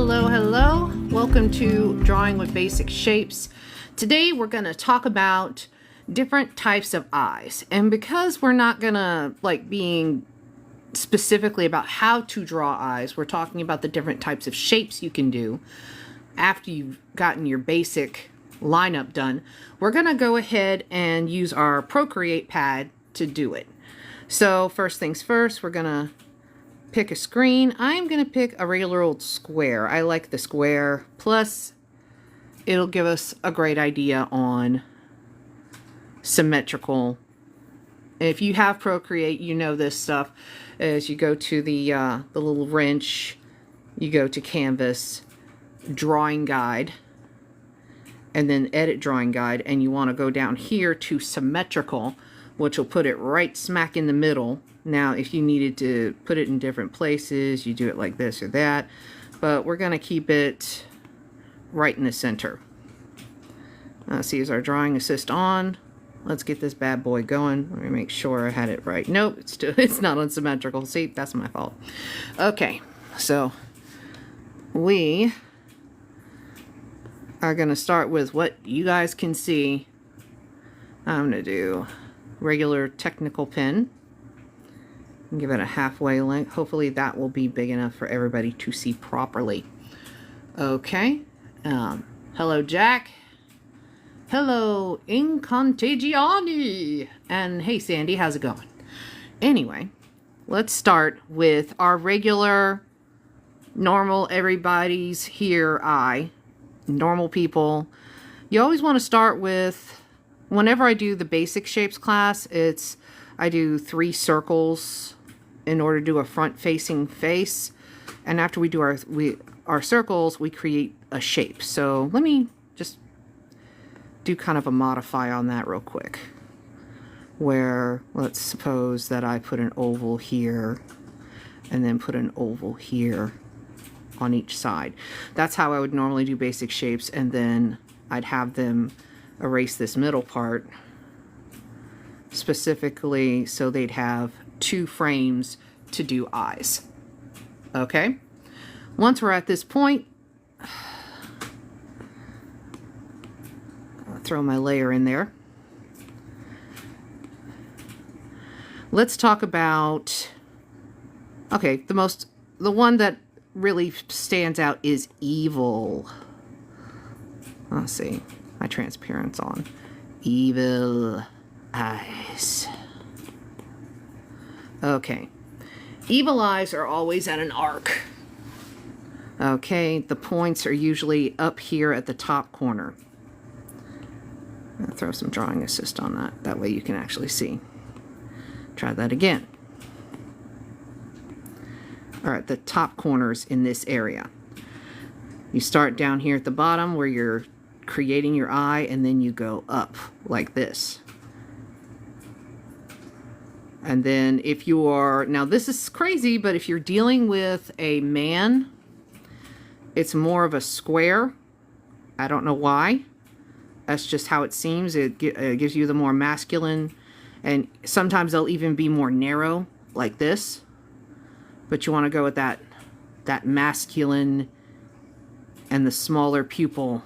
Hello, hello. Welcome to Drawing with Basic Shapes. Today we're going to talk about different types of eyes. And because we're not going to being specifically about how to draw eyes, we're talking about the different types of shapes you can do after you've gotten your basic lineup done. We're going to go ahead and use our Procreate pad to do it. So first things first, we're going to pick a screen. I'm going to pick a regular old square. I like the square. Plus, it'll give us a great idea on symmetrical. If you have Procreate, you know this stuff. As you go to the little wrench, you go to Canvas, Drawing Guide, and then Edit Drawing Guide, and you want to go down here to Symmetrical, which will put it right smack in the middle. Now, if you needed to put it in different places, you do it like this or that, but we're going to keep it right in the center. See, is our drawing assist on? Let's get this bad boy going. Let me make sure I had it right. Nope, it's not unsymmetrical. See, that's my fault. Okay, so we are going to start with what you guys can see. I'm going to do regular technical pen. Give it a halfway length. Hopefully that will be big enough for everybody to see properly. Okay. Hello, Jack. Hello, Incontagiani. And hey, Sandy, how's it going? Anyway, let's start with our regular, normal, everybody's here eye. Normal people. You always want to start with, whenever I do the basic shapes class, I do 3 circles in order to do a front-facing face, and after we do our circles, we create a shape. So let me just do kind of a modify on that real quick, where let's suppose that I put an oval here and then put an oval here on each side. That's how I would normally do basic shapes, and then I'd have them erase this middle part specifically so they'd have 2 frames to do eyes. Okay? Once we're at this point, I'll throw my layer in there. Let's talk about, okay, the one that really stands out is evil. Let's see, my transparent's on. Evil eyes. Okay. Evil eyes are always at an arc. Okay, the points are usually up here at the top corner. I'll throw some drawing assist on that. That way you can actually see. Try that again. Alright, the top corners in this area. You start down here at the bottom where you're creating your eye, and then you go up like this. And then if you are, now this is crazy, but if you're dealing with a man, it's more of a square. I don't know why. That's just how it seems. It gives you the more masculine, and sometimes they'll even be more narrow like this. But you want to go with that masculine and the smaller pupil.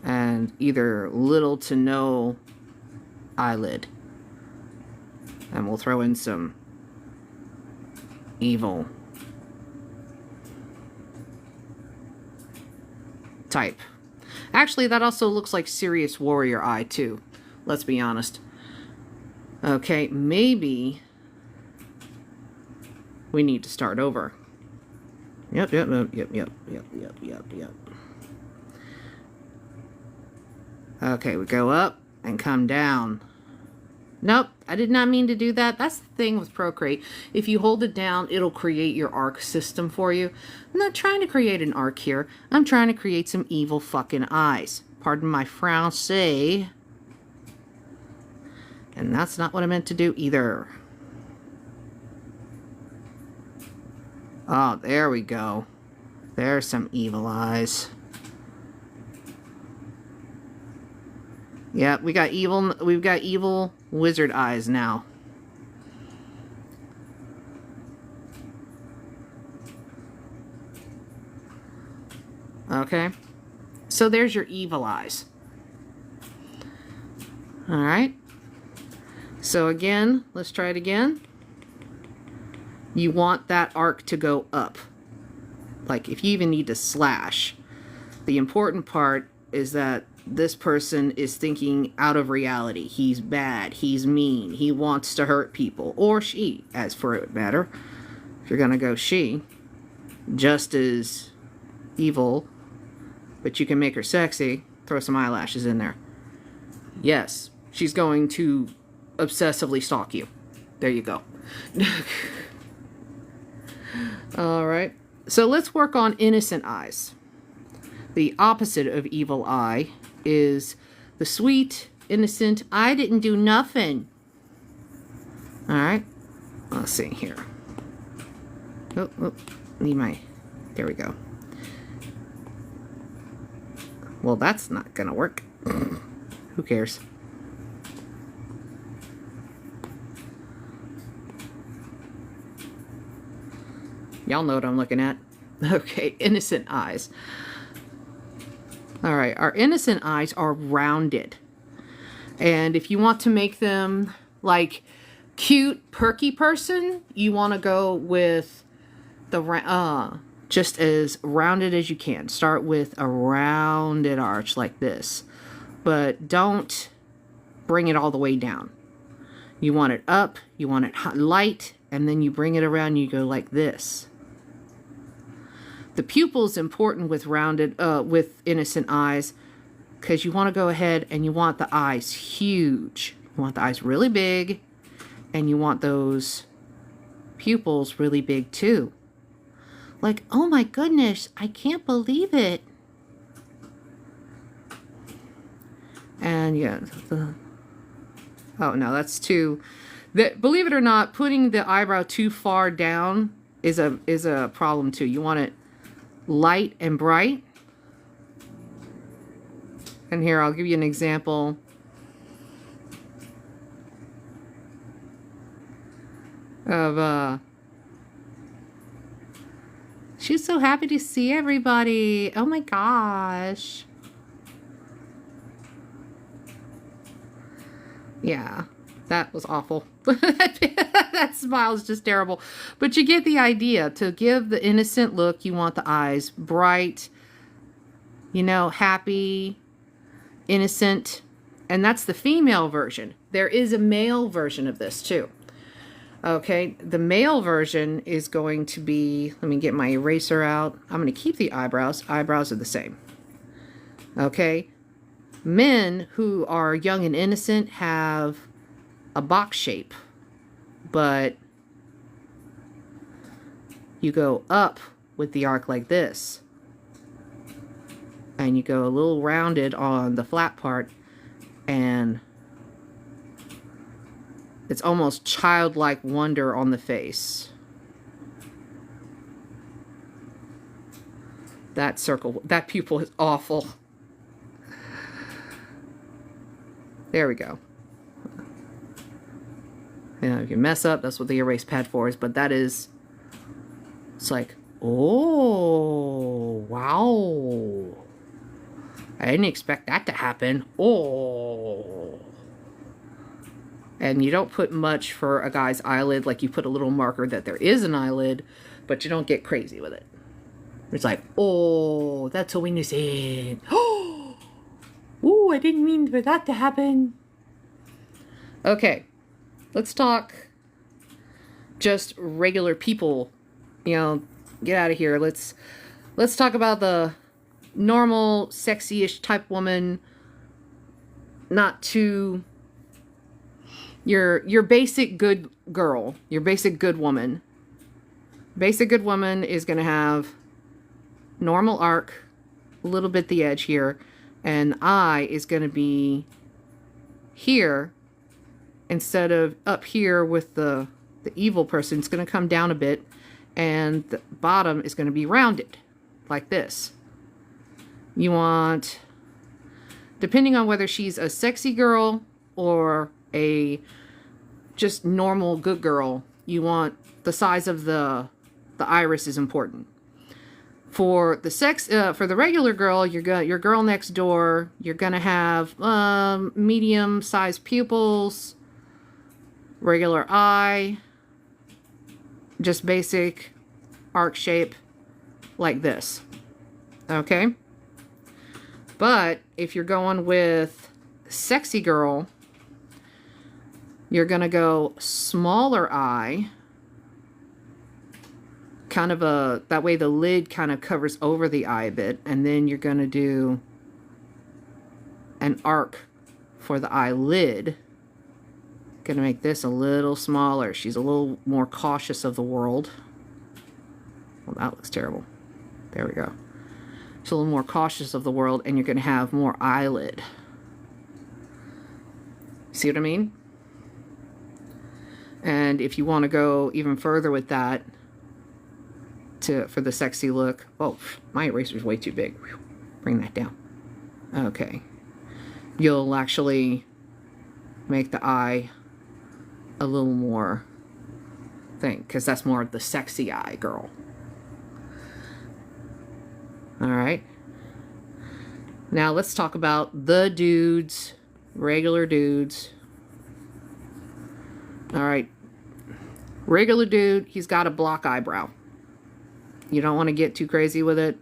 And either little to no eyelid. And we'll throw in some evil type. Actually, that also looks like serious warrior eye too. Let's be honest. Okay, maybe we need to start over. Yep. Okay, we go up and come down. Nope, I did not mean to do that. That's the thing with Procreate. If you hold it down, it'll create your arc system for you. I'm not trying to create an arc here. I'm trying to create some evil fucking eyes. Pardon my Francais. And that's not what I meant to do either. Oh, there we go. There's some evil eyes. Yeah, we've got evil wizard eyes now. Okay? So there's your evil eyes. All right? So again, let's try it again. You want that arc to go up. Like if you even need to slash. The important part is that this person is thinking out of reality. He's bad. He's mean. He wants to hurt people. Or she, as for it matter. If you're going to go she, just as evil, but you can make her sexy, throw some eyelashes in there. Yes, she's going to obsessively stalk you. There you go. All right. So let's work on innocent eyes. The opposite of evil eye is the sweet, innocent, I didn't do nothing. All right. Let's see here. Oh, need my, there we go. Well, that's not gonna work. Who cares? Y'all know what I'm looking at. Okay, innocent eyes. All right, our innocent eyes are rounded. And if you want to make them like cute, perky person, you want to go with the just as rounded as you can. Start with a rounded arch like this. But don't bring it all the way down. You want it up, you want it light, and then you bring it around and you go like this. The pupil's important with rounded, with innocent eyes, because you want to go ahead and you want the eyes huge. You want the eyes really big, and you want those pupils really big too. Like, oh my goodness, I can't believe it. And yeah, oh no, that's too, believe it or not, putting the eyebrow too far down is a problem too. You want it light and bright. And here, I'll give you an example. Of, she's so happy to see everybody. Oh my gosh. Yeah, that was awful. That smile is just terrible. But you get the idea. To give the innocent look, you want the eyes bright, you know, happy, innocent. And that's the female version. There is a male version of this too. Okay, the male version is going to be, let me get my eraser out. I'm going to keep the eyebrows. Eyebrows are the same. Okay, men who are young and innocent have a box shape, but you go up with the arc like this, and you go a little rounded on the flat part, and it's almost childlike wonder on the face. That circle, that pupil is awful. There we go. You know, if you mess up, that's what the erase pad for is, but that is, it's like, oh, wow. I didn't expect that to happen. Oh. And you don't put much for a guy's eyelid, like you put a little marker that there is an eyelid, but you don't get crazy with it. It's like, oh, that's so innocent. Oh, I didn't mean for that to happen. Okay, let's talk just regular people. You know, get out of here. Let's talk about the normal, sexy-ish type woman. Not too... Your basic good girl, your basic good woman. Basic good woman is going to have normal arc, a little bit the edge here, and eye is going to be here instead of up here with the evil person. It's going to come down a bit, and the bottom is going to be rounded like this. You want, depending on whether she's a sexy girl or a just normal good girl, you want the size of the iris is important. For the regular girl, your girl next door, you're gonna have medium-sized pupils, regular eye, just basic arc shape like this. Okay? But if you're going with sexy girl, you're gonna go smaller eye, kind of that way the lid kind of covers over the eye a bit, and then you're gonna do an arc for the eyelid. Gonna make this a little smaller. She's a little more cautious of the world. Well, that looks terrible. There we go. She's a little more cautious of the world, and you're gonna have more eyelid. See what I mean? And if you want to go even further with that, for the sexy look. Oh, my eraser's way too big. Bring that down. Okay. You'll actually make the eye a little more thing, because that's more of the sexy eye girl. Alright. Now let's talk about the dudes, regular dudes. Alright. Regular dude, he's got a block eyebrow. You don't want to get too crazy with it.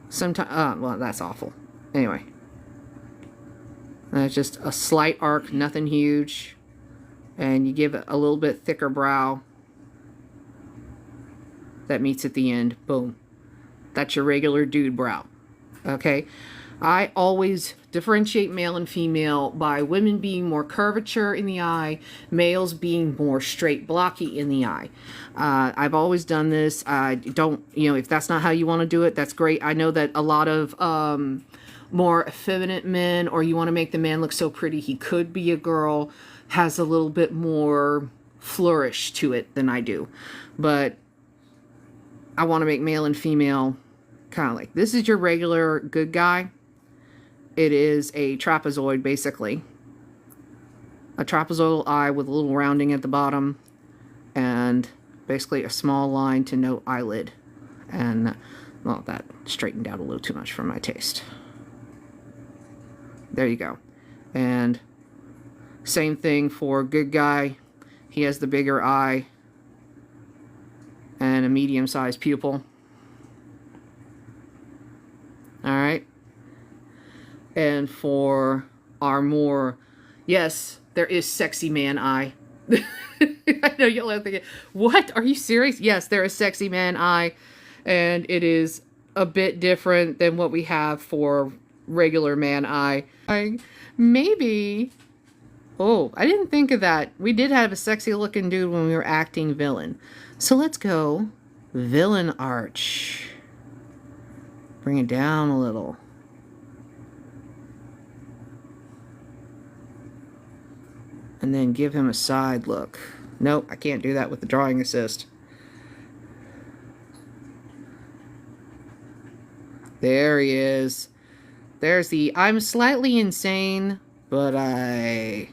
Sometimes, well, that's awful. Anyway. It's just a slight arc, nothing huge. And you give it a little bit thicker brow. That meets at the end. Boom. That's your regular dude brow. Okay? I always differentiate male and female by women being more curvature in the eye, males being more straight blocky in the eye. I've always done this. I don't, if that's not how you want to do it, that's great. I know that a lot of more effeminate men, or you want to make the man look so pretty he could be a girl, has a little bit more flourish to it than I do. But I want to make male and female kind of like, this is your regular good guy. It is a trapezoid, basically. A trapezoidal eye with a little rounding at the bottom. And basically a small line to no eyelid. And, well, that straightened out a little too much for my taste. There you go. And same thing for good guy. He has the bigger eye. And a medium-sized pupil. Alright. And for our more, yes, there is sexy man eye. I know you'll have to think, what? Are you serious? Yes, there is sexy man eye. And it is a bit different than what we have for regular man eye. Maybe, oh, I didn't think of that. We did have a sexy looking dude when we were acting villain. So let's go villain arch. Bring it down a little. And then give him a side look. Nope, I can't do that with the drawing assist. There he is. There's the I'm slightly insane, but I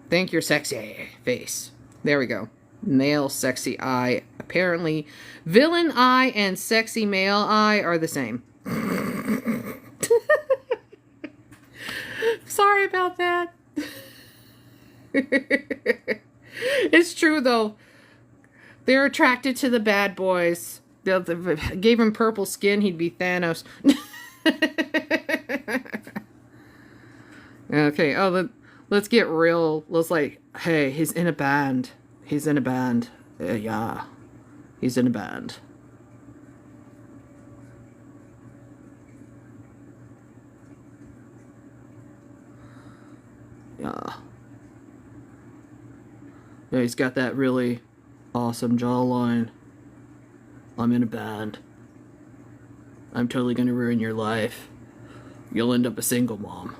think you're sexy face. There we go. Male sexy eye. Apparently, villain eye and sexy male eye are the same. Sorry about that. It's true though. They're attracted to the bad boys. Gave him purple skin, he'd be Thanos. Okay, oh, let's get real. Let's hey, he's in a band. He's in a band. Yeah, he's in a band. Yeah. Yeah, he's got that really awesome jawline. I'm in a band. I'm totally gonna ruin your life. You'll end up a single mom.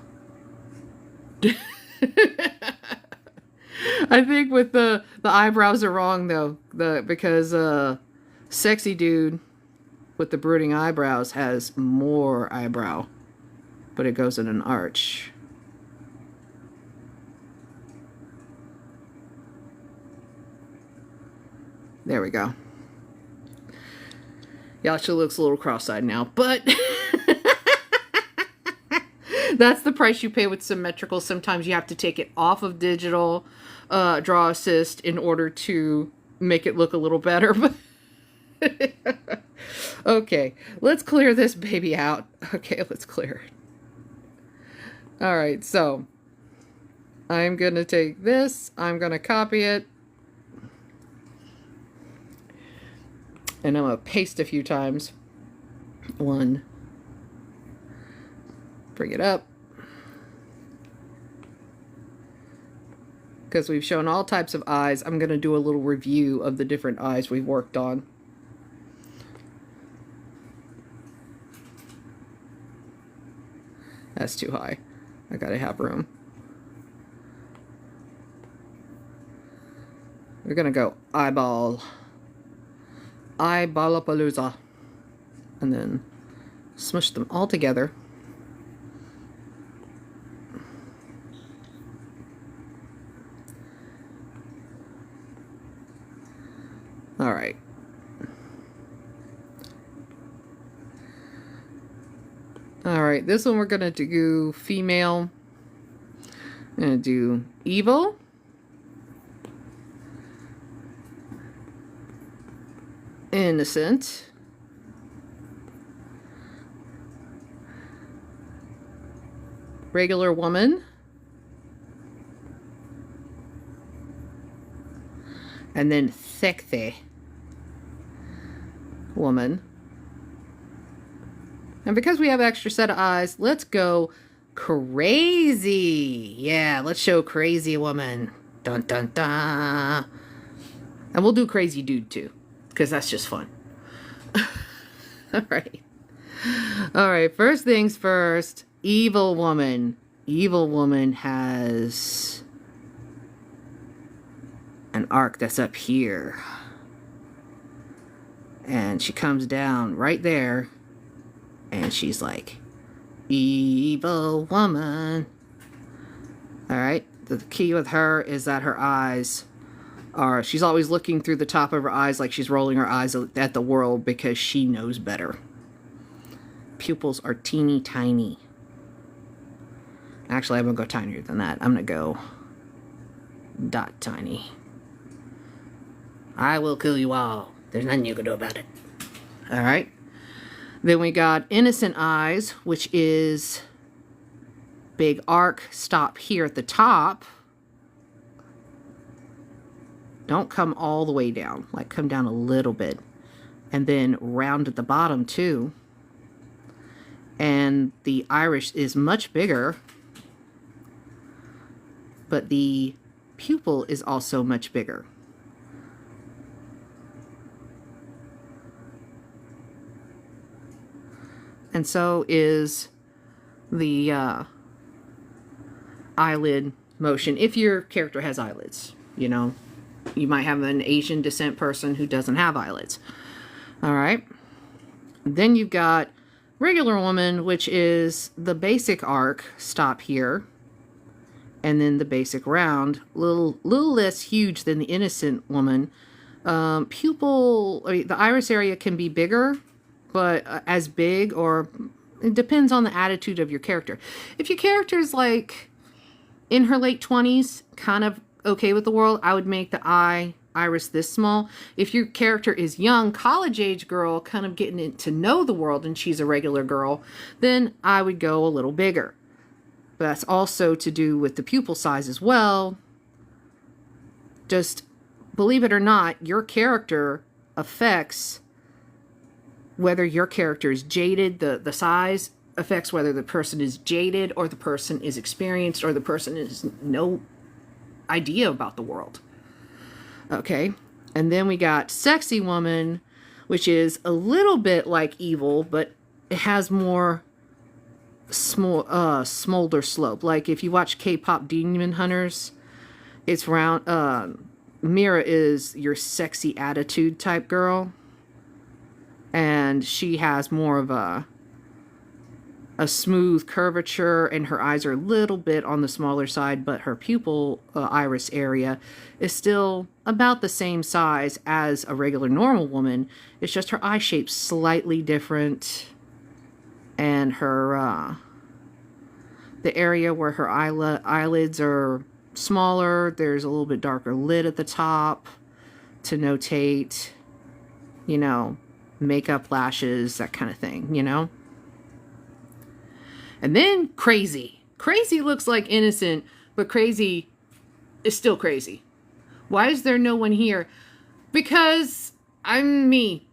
I think with the eyebrows are wrong though, because sexy dude with the brooding eyebrows has more eyebrow, but it goes in an arch. There we go. Yeah, she looks a little cross-eyed now, but that's the price you pay with symmetrical. Sometimes you have to take it off of digital draw assist in order to make it look a little better. Okay, let's clear this baby out. Okay, let's clear it. All right, so I'm going to take this, I'm going to copy it, and I'm going to paste a few times. One, bring it up. Because we've shown all types of eyes, I'm going to do a little review of the different eyes we've worked on. That's too high. I gotta have room. We're gonna go eyeball. Eyeballapalooza. And then smush them all together. All right. All right, this one we're gonna do female. I'm gonna do evil. Innocent. Regular woman. And then sexy woman. And because we have an extra set of eyes, let's go crazy. Yeah, let's show crazy woman. Dun dun dun. And we'll do crazy dude too, because that's just fun. All right. All right, first things first, evil woman. Evil woman has an arc that's up here. And she comes down right there. And she's like, evil woman. Alright, the key with her is that her eyes are, she's always looking through the top of her eyes like she's rolling her eyes at the world because she knows better. Pupils are teeny tiny. Actually, I'm going to go tinier than that. I'm going to go dot tiny. I will kill you all. There's nothing you can do about it. Alright. Then we got innocent eyes, which is big arc, stop here at the top. Don't come all the way down, like come down a little bit. And then round at the bottom too. And the iris is much bigger, but the pupil is also much bigger. And so is the eyelid motion. If your character has eyelids, you know, you might have an Asian descent person who doesn't have eyelids. All right. Then you've got regular woman, which is the basic arc, stop here. And then the basic round, little less huge than the innocent woman. Pupil, the iris area can be bigger, but as big, or it depends on the attitude of your character. If your character is like in her late 20s, kind of okay with the world, I would make the iris this small. If your character is young, college age girl, kind of getting to know the world, and she's a regular girl, then I would go a little bigger. But that's also to do with the pupil size as well. Just believe it or not, your character affects whether your character is jaded. The size affects whether the person is jaded or the person is experienced or the person has no idea about the world. Okay, and then we got sexy woman, which is a little bit like evil, but it has more smolder slope. Like if you watch K-pop Demon Hunters, it's round. Mira is your sexy attitude type girl. And she has more of a a smooth curvature, and her eyes are a little bit on the smaller side, but her pupil iris area is still about the same size as a regular normal woman. It's just her eye shape's slightly different, and her the area where her eyelids are smaller, there's a little bit darker lid at the top to notate, you know, makeup, lashes, that kind of thing, you know. And then Crazy. Crazy looks like innocent, but Crazy is still crazy. Why is there no one here? Because I'm me.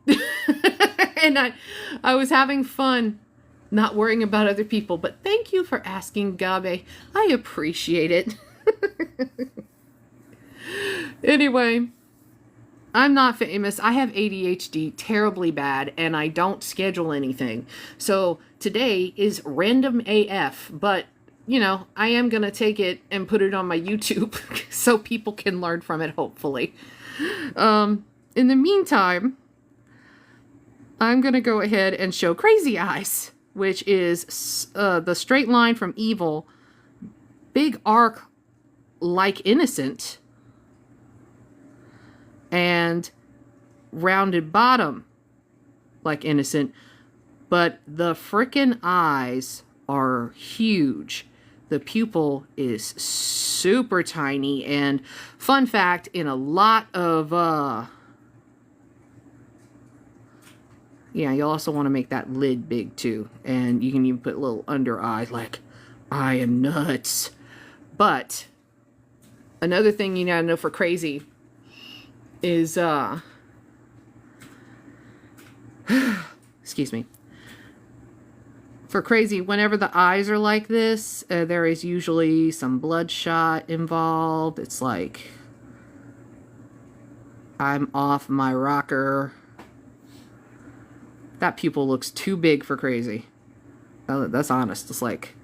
And I was having fun not worrying about other people. But thank you for asking, Gabe. I appreciate it. Anyway, I'm not famous. I have ADHD terribly bad, and I don't schedule anything. So today is random AF, but, you know, I am going to take it and put it on my YouTube so people can learn from it, hopefully. In the meantime, I'm going to go ahead and show Crazy Eyes, which is the straight line from Evil, big arc like Innocent, and rounded bottom like Innocent, but the frickin' eyes are huge. The pupil is super tiny, and fun fact, in a lot of yeah, you also want to make that lid big too, and you can even put a little under eye, like I am nuts. But another thing you gotta know for Crazy is excuse me. For Crazy, whenever the eyes are like this, there is usually some bloodshot involved. It's like, I'm off my rocker. That pupil looks too big for Crazy. That's honest. It's like,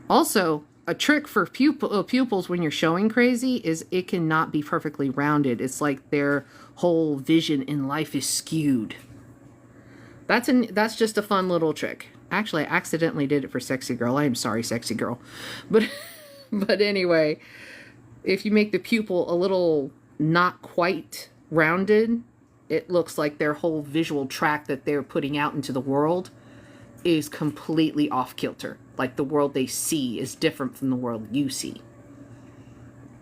also, a trick for pupils when you're showing Crazy is it cannot be perfectly rounded. It's like their whole vision in life is skewed. That's just a fun little trick. Actually, I accidentally did it for Sexy Girl. I am sorry, Sexy Girl. But anyway, if you make the pupil a little not quite rounded, it looks like their whole visual track that they're putting out into the world is completely off kilter. Like the world they see is different from the world you see.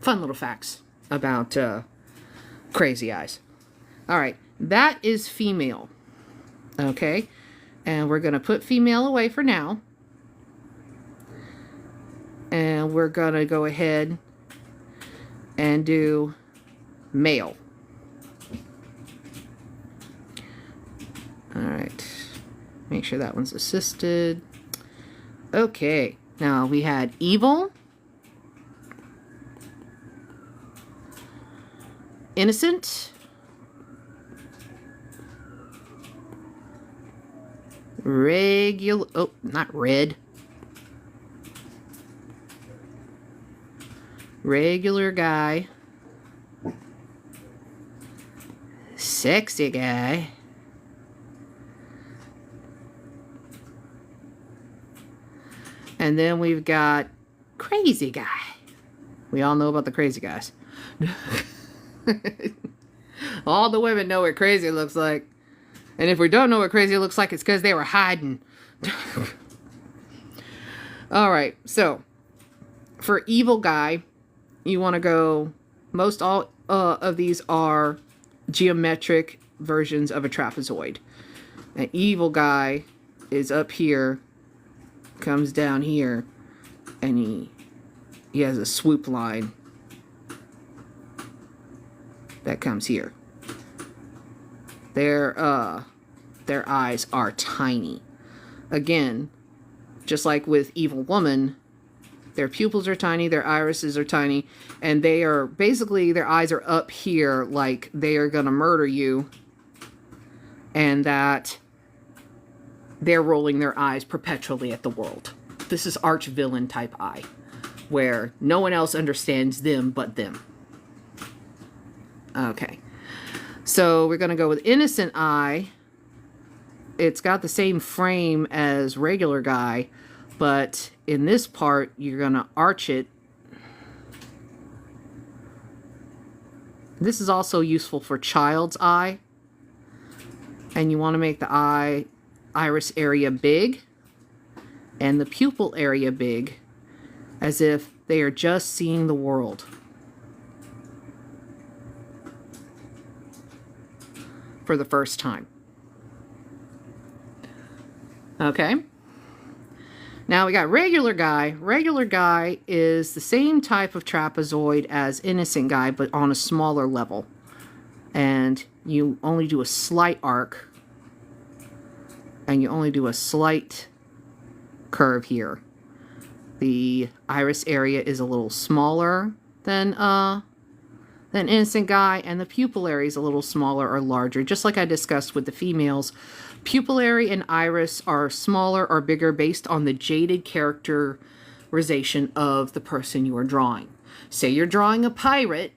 Fun little facts about Crazy Eyes. All right, that is female. Okay, and we're going to put female away for now. And we're going to go ahead and do male. All right. Make sure that one's assisted. Okay. Now we had Evil, Innocent, regular, oh, not red. Regular guy. Sexy guy. And then we've got Crazy Guy. We all know about the crazy guys. All the women know what crazy looks like. And if we don't know what crazy looks like, it's because they were hiding. All right. So, for Evil Guy, you want to go... Most all of these are geometric versions of a trapezoid. An Evil Guy is up here, comes down here, and he has a swoop line that comes here. Their eyes are tiny. Again, just like with Evil Woman, their pupils are tiny, their irises are tiny, and they are basically, their eyes are up here like they are gonna murder you, and that they're rolling their eyes perpetually at the world. This is arch villain type eye, where no one else understands them but them. Okay. So we're going to go with Innocent Eye. it's got the same frame as regular guy, but in this part, you're going to arch it. This is also useful for child's eye. And you want to make the iris area big and the pupil area big, as if they are just seeing the world. For the first time. Okay. Now we got regular guy. Regular guy is the same type of trapezoid as innocent guy, but on a smaller level. And you only do a slight arc. And you only do a slight curve here. The iris area is a little smaller than innocent guy, and the pupillary is a little smaller or larger, just like I discussed with the females. Pupillary and iris are smaller or bigger based on the jaded characterization of the person you are drawing. Say you're drawing a pirate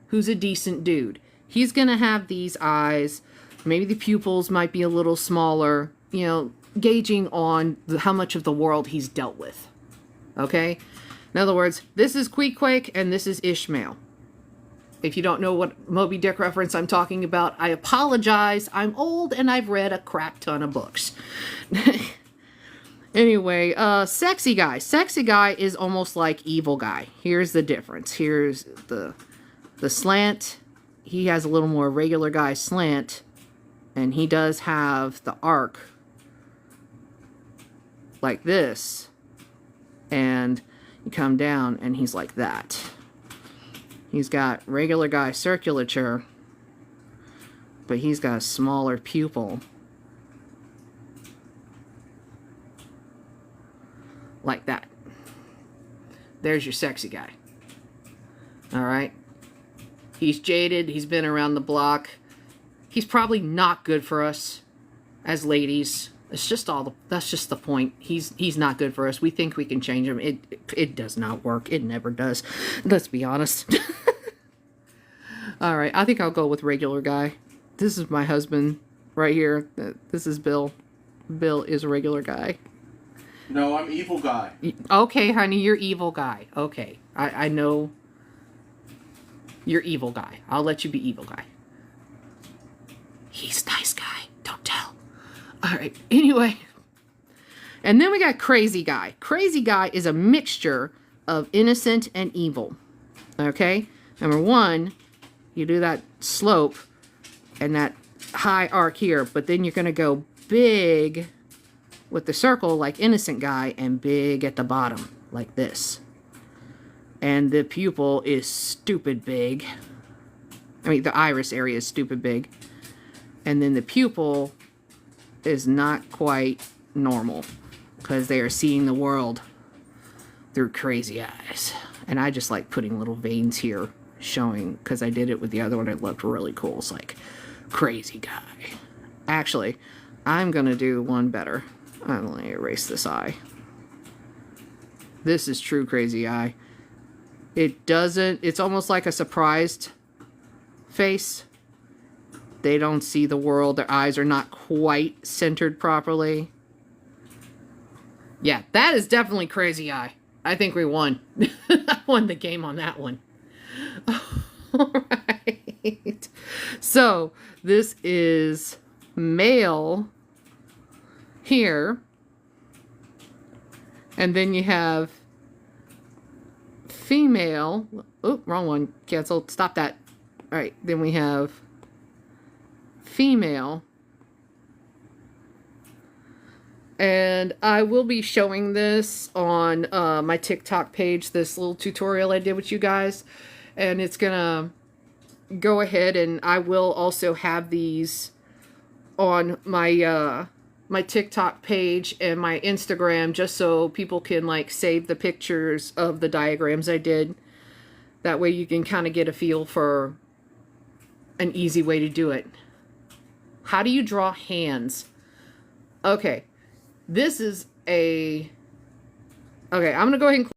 who's a decent dude. He's going to have these eyes. Maybe the pupils might be a little smaller, you know, gauging on how much of the world he's dealt with. Okay? In other words, this is Queequeg and this is Ishmael. If you don't know what Moby Dick reference I'm talking about, I apologize. I'm old and I've read a crap ton of books. Anyway, sexy guy. Sexy guy is almost like evil guy. Here's the difference. Here's the slant. He has a little more regular guy slant. And he does have the arc like this. And you come down and he's like that. He's got regular guy circulature, but he's got a smaller pupil. Like that. There's your sexy guy. Alright? He's jaded. He's been around the block. He's probably not good for us as ladies. It's just that's just the point. He's not good for us. We think we can change him. It does not work. It never does. Let's be honest. Alright, I think I'll go with regular guy. This is my husband right here. This is Bill. Bill is a regular guy. No, I'm evil guy. Okay, honey, you're evil guy. Okay, I know you're evil guy. I'll let you be evil guy. He's nice guy. Don't tell. Alright, anyway. And then we got crazy guy. Crazy guy is a mixture of innocent and evil. Okay? Number one, you do that slope and that high arc here, but then you're going to go big with the circle like innocent guy and big at the bottom like this. And the pupil is stupid big. I mean, the iris area is stupid big. And then the pupil is not quite normal because they are seeing the world through crazy eyes. And I just like putting little veins here showing, because I did it with the other one. It looked really cool. It's like crazy guy. Actually, I'm going to do one better. I'm going to erase this eye. This is true crazy eye. It doesn't, it's almost like a surprised face. They don't see the world. Their eyes are not quite centered properly. Yeah, that is definitely crazy eye. I think we won. I won the game on that one. Alright. So, this is male here. And then you have female. Oh, wrong one. Canceled. Stop that. Alright, then we have female. And I will be showing this on my TikTok page, this little tutorial I did with you guys. And it's gonna go ahead, and I will also have these on my my TikTok page and my Instagram, just so people can like save the pictures of the diagrams I did. That way you can kind of get a feel for an easy way to do it. How do you draw hands? Okay, this is a... Okay, I'm gonna go ahead and